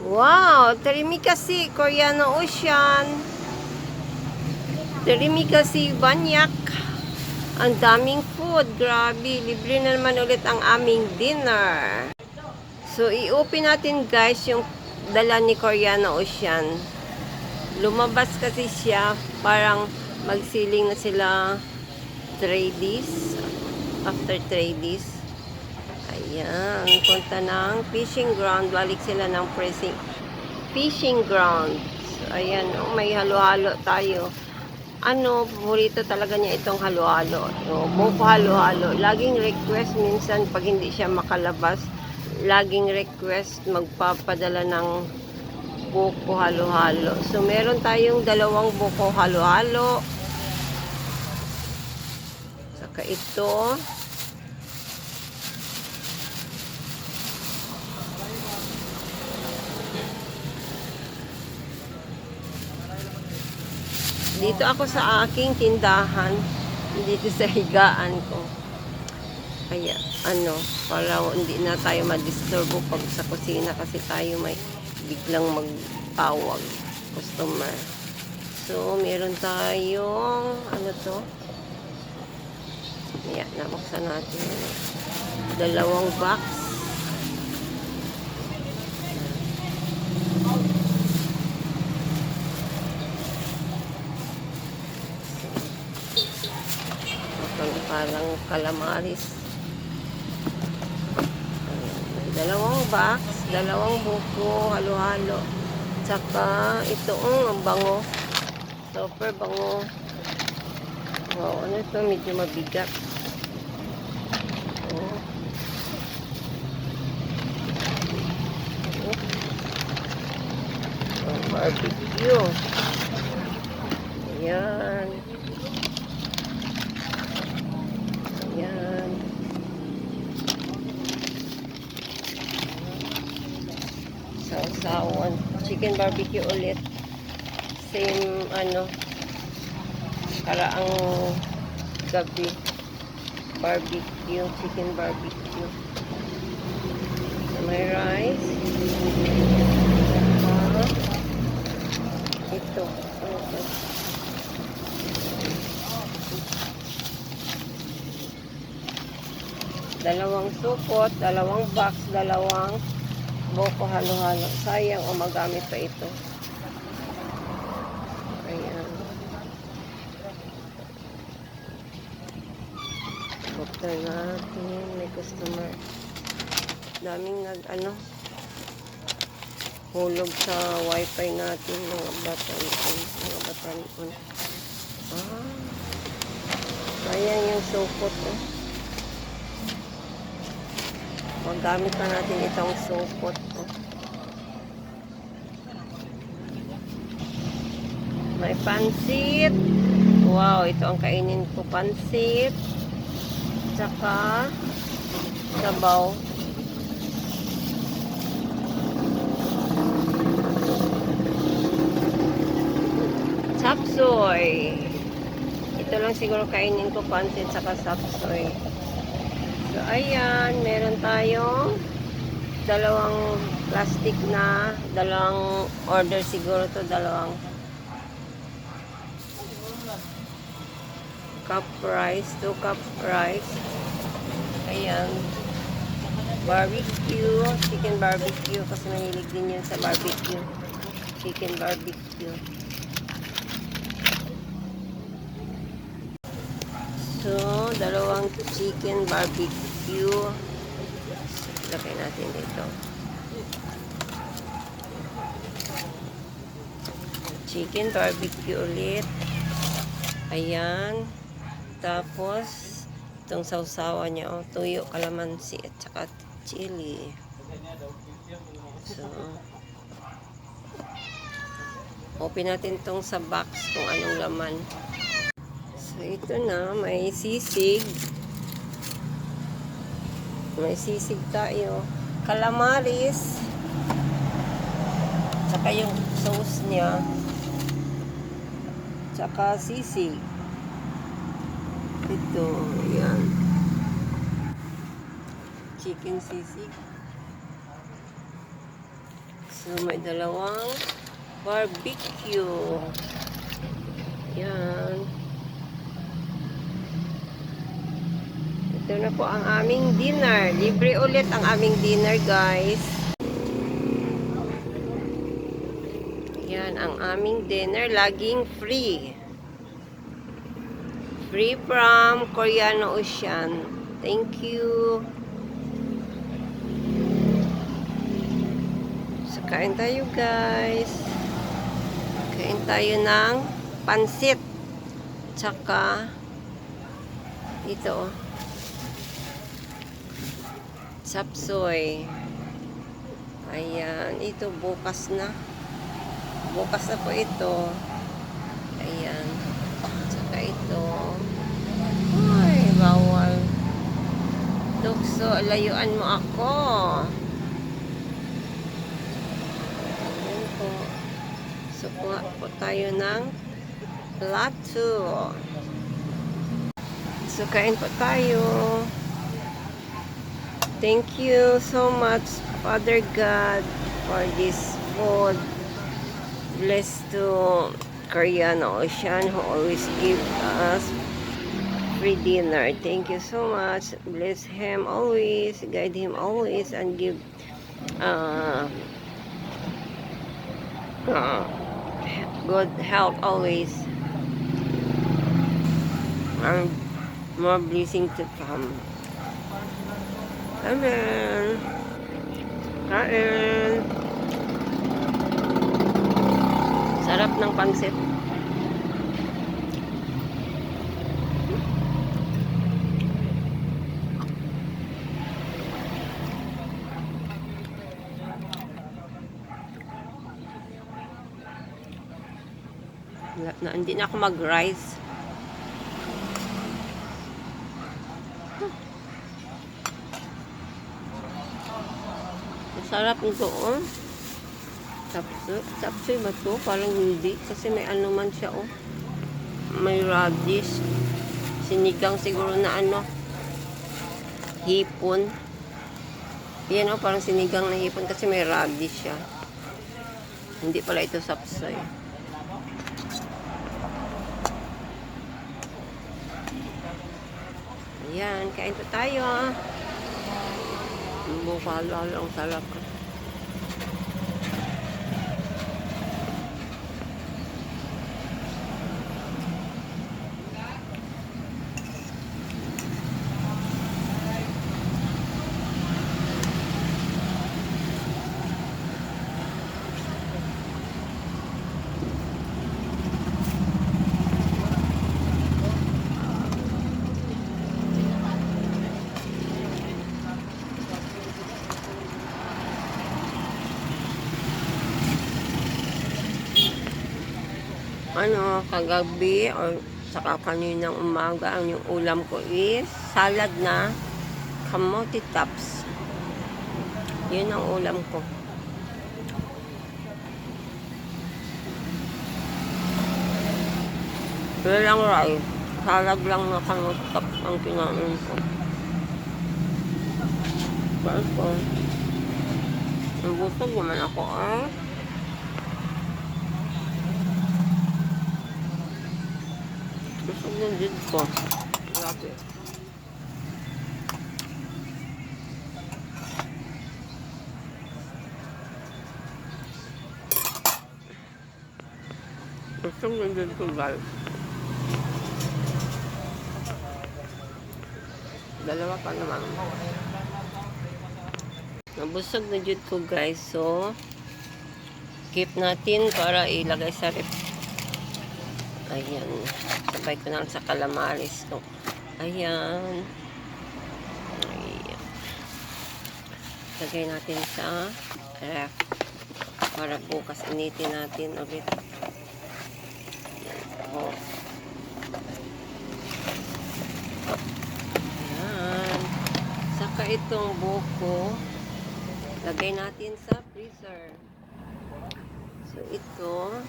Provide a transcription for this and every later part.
Wow, Terimikasi, Koreano Ocean. Terimikasi, Banyak. Ang daming food, grabe. Libre na naman ulit ang aming dinner. So, i-open natin guys yung dala ni Koreano Ocean. Lumabas kasi siya, parang magsiling na sila 3 days. After 3 days. Ayan, punta ng fishing ground. Balik sila ng fishing ground. So, ayan, oh, may halo-halo tayo. Ano, paborito talaga niya itong halo-halo. So, buko halo-halo. Laging request minsan pag hindi siya makalabas. Laging request magpapadala ng buko halo-halo. So, meron tayong 2 buko halo-halo. Saka ito. Dito ako sa aking tindahan, dito sa higaan ko. Kaya, para hindi na tayo madisturbo pag sa kusina kasi tayo may biglang magtawag customer. So, meron tayong, Ayan, nabuksan natin. 2 box. Parang calamaris. Ayan, 2 box, 2 buko, halo-halo. Tsaka ito, ang bango. Super bango. Wow, ano ito? Medyo mabigat. Oh. Oh, barbecue. Ayan. Ayan. Sausawan. Chicken barbecue ulit. Same, karaang gabi. Barbecue. Chicken barbecue. So, may rice. Ito. Dalawang supot, 2 box, 2 buko halo-halo. Sayang o magamit pa ito. Ayan. Buksan natin. May customer. Daming hulog sa wifi natin. Mga batan. Sayang yung supot. Magamit pa natin itong supot. May pansit. Wow, ito ang kainin ko. Pansit. Tsaka sabaw. Sapsoy. Ito lang siguro kainin ko. Pansit tsaka sapsoy. So, ayan, meron tayong 2 plastic na, 2 order siguro to, 2 cup rice, 2 cup rice. Ayan, barbecue, chicken barbecue, kasi mahilig din yun sa barbecue, chicken barbecue. So, 2 chicken barbecue. Lagay natin dito. Chicken barbecue ulit. Ayan. Tapos, itong sausawa niya. Tuyo, kalamansi, at saka chili. So, open natin itong sa box kung anong laman. So, ito na, may sisig. May sisig tayo. Calamaris. Tsaka yung sauce niya. Tsaka sisig. Ito, ayan. Chicken sisig. So, may dalawang barbecue. Yan. Ito na po ang aming dinner. Libre ulit ang aming dinner, guys. Yan ang aming dinner. Laging free. Free from Korean Ocean. Thank you. So, kain tayo, guys. Kain tayo ng pansit. Tsaka ito. Sapsoy. Ayan. Ito bukas na. Bukas na po ito. Ayan. Tsaka ito. Ay, bawal. Tukso, layuan mo ako. Ayan po. So, kuha po tayo ng plato. So, kain po tayo. Thank you so much, Father God, for this food. Bless to Korean Ocean who always give us free dinner. Thank you so much. Bless him always, guide him always, and give good health always. And more blessing to come. Amen. Kain. Sarap ng pansit. Hindi na ako mag-rice. Sarap nito, oh. Sapsoy ba ito? Parang hindi. Kasi may ano man siya, oh. May radish. Sinigang siguro na ano. Hipon. Yan, oh. Parang sinigang na hipon kasi may radish siya. Hindi pala ito sapsoy. Ayan, kain pa tayo. Bukala lang, sarap. Ano, kagabi or saka kaninang umaga, ang yung ulam ko is salad na kamote tops. Yun ang ulam ko. Walang rice. Salad lang na kamote tops ang kinain ko. Bakit ko? Nabusog naman ako, ah. Gusto ng did ko. Grabe. Gusto ng did ko, guys. Dalawa pa naman. Nabusog na did ko, guys. So, keep natin para ilagay sa rep. Ayan. Sabay ko na lang sa calamaris. So, ayan. Ayan. Lagay natin sa ref. Para bukas initin natin ulit. Oh. Ayan. Saka itong buko, lagay natin sa freezer. So, ito,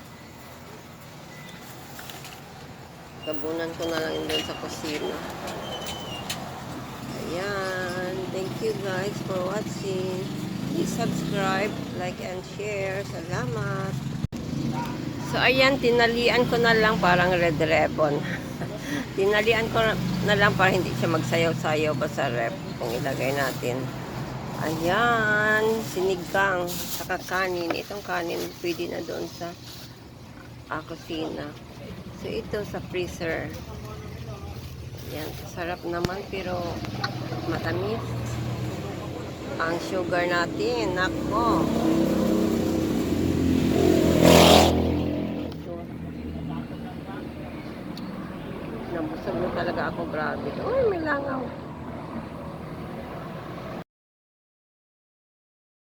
tabunan ko na lang doon sa kusina. Ayan. Thank you guys for watching. Please subscribe, like, and share. Salamat. So, ayan, tinalian ko na lang parang red ribbon. Tinalian ko na lang para hindi siya magsayaw-sayaw ba sa rep kung ilagay natin. Ayan, sinigang, saka kanin. Itong kanin pwede na doon sa kusina. So, ito sa freezer. Ayan, sarap naman pero matamis. Ang sugar natin, nako. Nabusog na talaga ako, grabe. Uy, may langaw.